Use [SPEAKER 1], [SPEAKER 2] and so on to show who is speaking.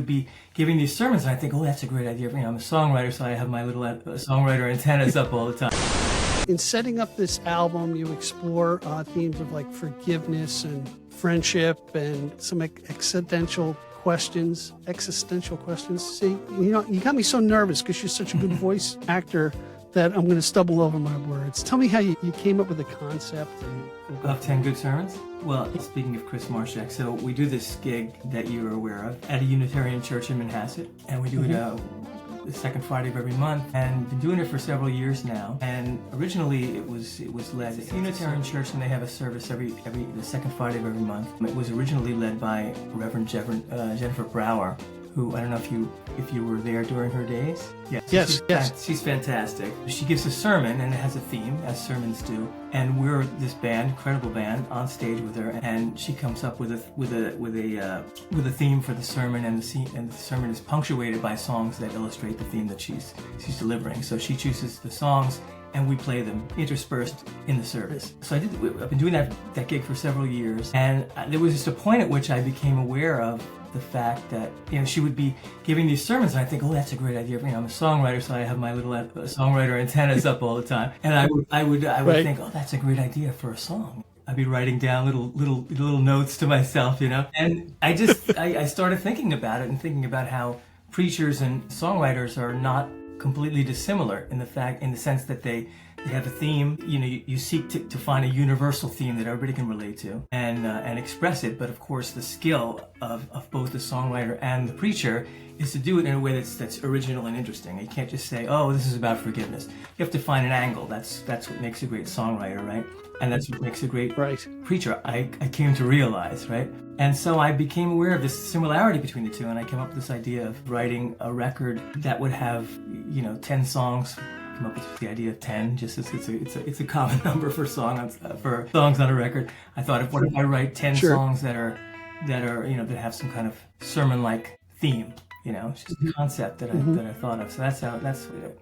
[SPEAKER 1] would be giving these sermons, and I think, oh, that's a great idea. I'm a songwriter, so I have my little songwriter antennas up all the time.
[SPEAKER 2] In setting up this album, you explore themes of like forgiveness and friendship and some existential questions. See, you got me so nervous because you're such a good voice actor that I'm going to stumble over my words. Tell me how you came up with the concept.
[SPEAKER 1] Of 10 Good Sermons? Well, speaking of Chris Marshak, so we do this gig that you're aware of at a Unitarian church in Manhasset, and we do it the second Friday of every month, and been doing it for several years now. And originally it was led at a Unitarian church, and they have a service the second Friday of every month. It was originally led by Reverend Jennifer Brower, who, I don't know if you were there during her days.
[SPEAKER 2] Yes.
[SPEAKER 1] She's fantastic. She gives a sermon, and it has a theme, as sermons do. And we're this band, incredible band, on stage with her, and she comes up with a theme for the sermon, and the sermon is punctuated by songs that illustrate the theme that she's delivering. So she chooses the songs, and we play them interspersed in the service. So I've been doing that gig for several years, and there was just a point at which I became aware of the fact that she would be giving these sermons, and I think, oh, that's a great idea. I'm a songwriter, so I have my little songwriter antennas up all the time, and I would think, oh, that's a great idea for a song. I'd be writing down little notes to myself, and I started thinking about it and thinking about how preachers and songwriters are not completely dissimilar in the sense that they have a theme. You seek to find a universal theme that everybody can relate to and express it. But of course, the skill of both the songwriter and the preacher is to do it in a way that's original and interesting. You can't just say, oh, this is about forgiveness. You have to find an angle. That's what makes a great songwriter, right? And that's what makes a great preacher, I came to realize, right? And so I became aware of this similarity between the two, and I came up with this idea of writing a record that would have, 10 songs. I came up with the idea of 10, just as it's a common number for songs on a record. I thought, what if I write 10 songs that that have some kind of sermon-like theme? It's just a concept that I thought of. So that's what